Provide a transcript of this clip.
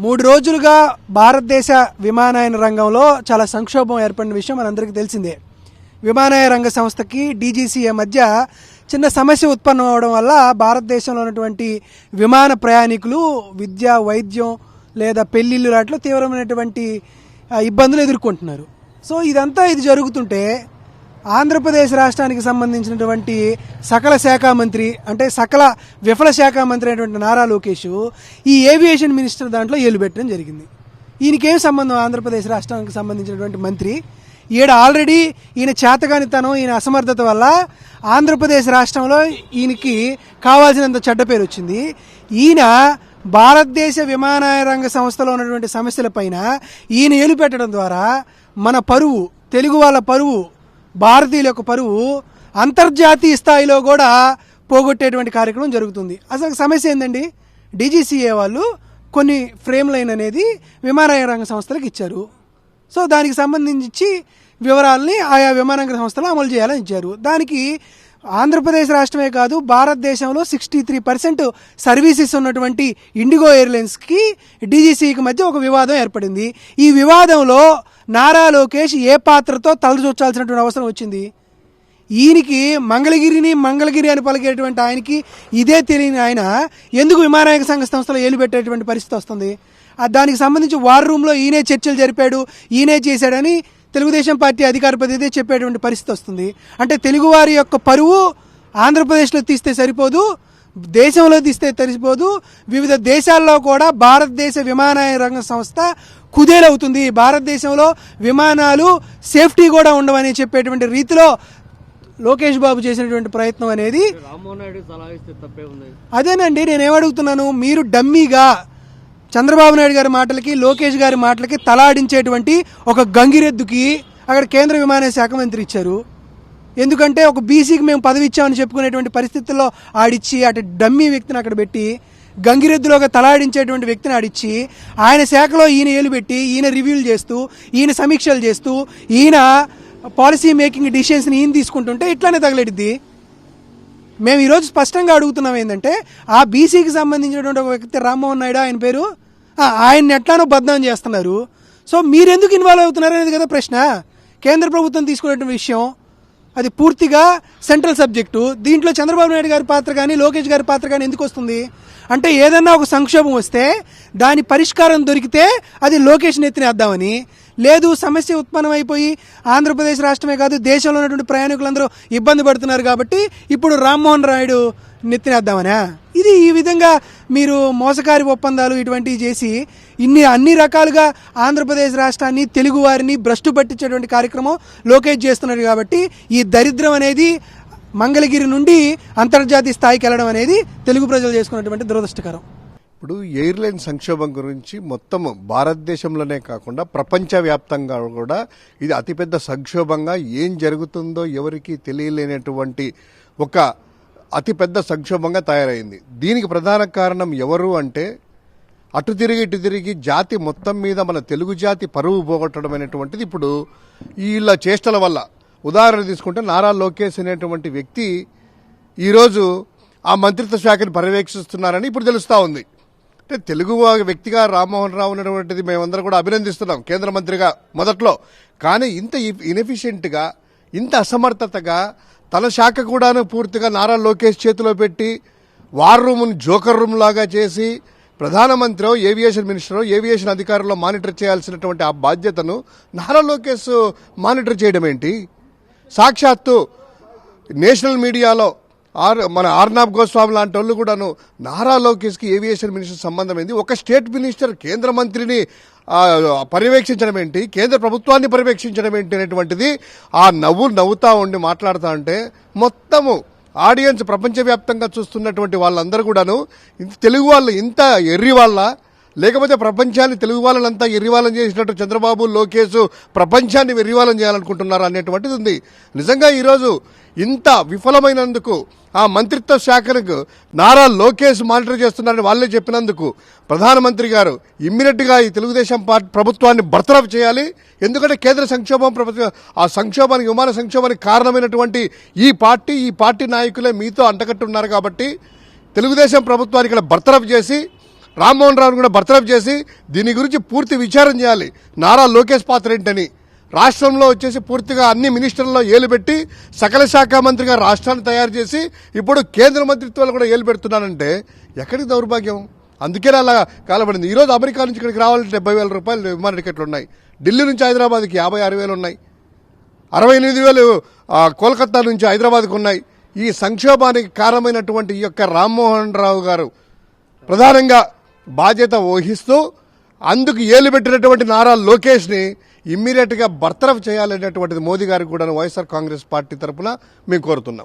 3 రోజులుగా భారతదేశ విమానయాన రంగంలో చాలా సంక్షోభం ఏర్పడిన విషయం మనందరికీ తెలిసిందే. విమానయాన రంగ సంస్థకి డీజీసీఏ మధ్య చిన్న సమస్య ఉత్పన్నం అవడం వల్ల భారతదేశంలో ఉన్నటువంటి విమాన ప్రయాణికులు విద్య, వైద్యం లేదా పెళ్లిళ్ళు వాటిలో తీవ్రమైనటువంటి ఇబ్బందులు ఎదుర్కొంటున్నారు. సో ఇది జరుగుతుంటే ఆంధ్రప్రదేశ్ రాష్ట్రానికి సంబంధించినటువంటి సకల శాఖ మంత్రి అంటే సకల విఫల శాఖ మంత్రి అయినటువంటి నారా లోకేష్ ఈ ఏవియేషన్ మినిస్టర్ దాంట్లో ఏలు పెట్టడం జరిగింది. ఈయనకేం సంబంధం? ఆంధ్రప్రదేశ్ రాష్ట్రానికి సంబంధించినటువంటి మంత్రి ఆల్రెడీ ఈయన చేతగానితనం, ఈయన అసమర్థత వల్ల ఆంధ్రప్రదేశ్ రాష్ట్రంలో ఈయనకి కావాల్సినంత చెడ్డ పేరు వచ్చింది. ఈయన భారతదేశ విమానయాన రంగ సంస్థలో ఉన్నటువంటి సమస్యలపైన ఈయన ఏలు పెట్టడం ద్వారా మన పరువు, తెలుగు వాళ్ళ పరువు, భారతీయుల యొక్క పరువు అంతర్జాతీయ స్థాయిలో కూడా పోగొట్టేటువంటి కార్యక్రమం జరుగుతుంది. అసలు సమస్య ఏందండి? డీజీసీఏ వాళ్ళు కొన్ని ఫ్రేమ్ లైన్ అనేది విమానయాన రంగ సంస్థలకు ఇచ్చారు. సో దానికి సంబంధించి వివరాలని ఆయా విమానయాన సంస్థలు అమలు చేయాలని ఇచ్చారు. దానికి ఆంధ్రప్రదేశ్ రాష్ట్రమే కాదు, భారతదేశంలో 63% సర్వీసెస్ ఉన్నటువంటి ఇండిగో ఎయిర్లైన్స్కి డీజీసీకి మధ్య ఒక వివాదం ఏర్పడింది. ఈ వివాదంలో నారా లోకేష్ ఏ పాత్రతో తలదూర్చాల్సినటువంటి అవసరం వచ్చింది? ఈయనకి మంగళగిరి అని పలికేటువంటి ఆయనకి ఇదే తెలియని ఆయన ఎందుకు విమానయాన సంస్థలో ఏలు పెట్టేటువంటి పరిస్థితి వస్తుంది? దానికి సంబంధించి వార్ రూమ్లో ఈయనే చర్చలు జరిపాడు, ఈయనే చేశాడని తెలుగుదేశం పార్టీ అధికార ప్రతినిధి చెప్పేటువంటి పరిస్థితి వస్తుంది. అంటే తెలుగువారి యొక్క పరువు ఆంధ్రప్రదేశ్లో తీస్తే సరిపోదు, దేశంలో తీస్తే సరిపోదు, వివిధ దేశాల్లో కూడా భారతదేశ విమానయాన రంగ సంస్థ కుదేలవుతుంది. భారతదేశంలో విమానాలు సేఫ్టీ కూడా ఉండవని చెప్పేటువంటి రీతిలో లోకేష్ బాబు చేసినటువంటి ప్రయత్నం అనేది అదేనండి. నేనేమడుగుతున్నాను, మీరు డమ్మీగా చంద్రబాబు నాయుడు గారి మాటలకి, లోకేష్ గారి మాటలకి తలాడించేటువంటి ఒక గంగిరెద్దుకి అక్కడ కేంద్ర విమానయాన శాఖ మంత్రి ఇచ్చారు. ఎందుకంటే ఒక బీసీకి మేము పదవి ఇచ్చామని చెప్పుకునేటువంటి పరిస్థితుల్లో ఆడిచ్చి అటు డమ్మీ వ్యక్తిని అక్కడ పెట్టి గంగిరెద్దులోగా తలాడించేటువంటి వ్యక్తిని ఆడిచ్చి ఆయన శాఖలో ఈయన ఏలు పెట్టి ఈయన రివ్యూలు చేస్తూ, ఈయన సమీక్షలు చేస్తూ, ఈయన పాలసీ మేకింగ్ డిసిషన్స్ని ఈయన తీసుకుంటుంటే ఇట్లానే తగలెడిద్ది. మేము ఈరోజు స్పష్టంగా అడుగుతున్నాం ఏంటంటే, ఆ బీసీకి సంబంధించినటువంటి ఒక వ్యక్తి రామ్మోహన్ నాయుడు ఆయన పేరు, ఆయన్ని ఎట్లానో బద్నాం చేస్తున్నారు. సో మీరెందుకు ఇన్వాల్వ్ అవుతున్నారు అనేది కదా ప్రశ్న. కేంద్ర ప్రభుత్వం తీసుకునే విషయం అది పూర్తిగా సెంట్రల్ సబ్జెక్టు. దీంట్లో చంద్రబాబు నాయుడు గారి పాత్ర కానీ లోకేష్ గారి పాత్ర కానీ ఎందుకు వస్తుంది అంటే, ఏదన్నా ఒక సంక్షోభం వస్తే దాని పరిష్కారం దొరికితే అది లోకేష్ నెత్తినేద్దామని, లేదు సమస్య ఉత్పన్నమైపోయి ఆంధ్రప్రదేశ్ రాష్ట్రమే కాదు దేశంలో ఉన్నటువంటి ప్రయాణికులందరూ ఇబ్బంది పడుతున్నారు కాబట్టి ఇప్పుడు రామ్మోహన్ నాయుడు నెత్తినేద్దామనా? ఈ విధంగా మీరు మోసకారి ఒప్పందాలు ఇటువంటివి చేసి అన్ని రకాలుగా ఆంధ్రప్రదేశ్ రాష్ట్రాన్ని, తెలుగు వారిని భ్రష్టు పట్టించేటువంటి కార్యక్రమం లోకేష్ చేస్తున్నారు. కాబట్టి ఈ దరిద్రం అనేది మంగళగిరి నుండి అంతర్జాతీయ స్థాయికి వెళ్ళడం అనేది తెలుగు ప్రజలు చేసుకున్నటువంటి దురదృష్టకరం. ఇప్పుడు ఎయిర్లైన్ సంక్షోభం గురించి మొత్తం భారతదేశంలోనే కాకుండా ప్రపంచవ్యాప్తంగా కూడా ఇది అతిపెద్ద సంక్షోభంగా, ఏం జరుగుతుందో ఎవరికి తెలియలేనటువంటి ఒక అతిపెద్ద సంక్షోభంగా తయారైంది. దీనికి ప్రధాన కారణం ఎవరు అంటే, అటు తిరిగి జాతి మొత్తం మీద మన తెలుగు జాతి పరువు పోగొట్టడం అనేటువంటిది ఇప్పుడు వీళ్ళ చేష్టల వల్ల. ఉదాహరణ తీసుకుంటే నారా లోకేష్ అనేటువంటి వ్యక్తి ఈరోజు ఆ మంత్రిత్వ శాఖను పర్యవేక్షిస్తున్నారని ఇప్పుడు తెలుస్తూ ఉంది. అంటే తెలుగు వ్యక్తిగా రామ్మోహన్ రావు ఉన్నటువంటిది మేమందరం కూడా అభినందిస్తున్నాం కేంద్ర మంత్రిగా మొదట్లో. కానీ ఇంత ఇన్ఎఫిషియెంట్గా, ఇంత అసమర్థతగా తన శాఖ కూడాను పూర్తిగా నారా లోకేష్ చేతిలో పెట్టి వార్ రూమ్ను జోకర్ రూమ్ లాగా చేసి ప్రధానమంత్రి, ఏవియేషన్ మినిస్టర్, ఏవియేషన్ అధికారులు మానిటర్ చేయాల్సినటువంటి ఆ బాధ్యతను నారా లోకేష్ మానిటర్ చేయడం ఏంటి? సాక్షాత్తు నేషనల్ మీడియాలో మన ఆర్నాబ్ గోస్వామి లాంటి వాళ్ళు కూడాను నారా లోకేష్కి ఏవియేషన్ మినిస్టర్ సంబంధం ఏంటి? ఒక స్టేట్ మినిస్టర్ కేంద్ర మంత్రిని పర్యవేక్షించడం ఏంటి, కేంద్ర ప్రభుత్వాన్ని పర్యవేక్షించడం ఏంటి అనేటువంటిది ఆ నవ్వుతా ఉండి మాట్లాడుతూ ఉంటే మొత్తము ఆడియన్స్ ప్రపంచవ్యాప్తంగా చూస్తున్నటువంటి వాళ్ళందరూ కూడాను తెలుగు వాళ్ళు ఇంత ఎర్రి వాళ్ళ, లేకపోతే ప్రపంచాన్ని తెలుగు వాళ్ళంతా ఎర్రివాళ్ళం చేసినట్టు చంద్రబాబు, లోకేష్ ప్రపంచాన్ని వెర్రివాళ్ళం చేయాలనుకుంటున్నారు అనేటువంటిది ఉంది. నిజంగా ఈరోజు ఇంత విఫలమైనందుకు ఆ మంత్రిత్వ శాఖకు నారా లోకేష్ మానిటర్ చేస్తున్నారని వాళ్ళే చెప్పినందుకు ప్రధానమంత్రి గారు ఇమ్మీడియట్గా ఈ తెలుగుదేశం ప్రభుత్వాన్ని బర్తరఫ్ చేయాలి. ఎందుకంటే కేంద్ర సంక్షోభం, ఆ సంక్షోభానికి, విమాన సంక్షోభానికి కారణమైనటువంటి ఈ పార్టీ నాయకులే మీతో అంటకట్టున్నారు. కాబట్టి తెలుగుదేశం ప్రభుత్వాన్ని ఇక్కడ బర్తరఫ్ చేసి రామ్మోహన్ రావును కూడా బర్తరఫ్ చేసి దీని గురించి పూర్తి విచారం చేయాలి. నారా లోకేష్ పాత్ర ఏంటని రాష్ట్రంలో వచ్చేసి పూర్తిగా అన్ని మినిస్టర్లలో ఏలు పెట్టి సకల శాఖ మంత్రిగా రాష్ట్రాన్ని తయారు చేసి ఇప్పుడు కేంద్ర మంత్రిత్వాలు కూడా ఏలు పెడుతున్నానంటే ఎక్కడికి దౌర్భాగ్యం? అందుకే అలా కాలబడింది. ఈరోజు అమెరికా నుంచి ఇక్కడికి రావాలంటే 70,000 రూపాయలు విమాన టికెట్లు ఉన్నాయి. ఢిల్లీ నుంచి హైదరాబాద్కి 56,000 ఉన్నాయి. 68,000 కోల్కతా నుంచి హైదరాబాద్కు ఉన్నాయి. ఈ సంక్షోభానికి కారణమైనటువంటి ఈ యొక్క రామ్మోహన్ రావు గారు ప్రధానంగా బాధ్యత వహిస్తూ అందుకు ఏలు పెట్టినటువంటి నారా లోకేష్ని ఇమ్మీడియట్గా బర్తరఫ్ చేయాలనేటువంటిది మోదీ గారికి కూడా వైఎస్ఆర్ కాంగ్రెస్ పార్టీ తరఫున మేము కోరుతున్నాం.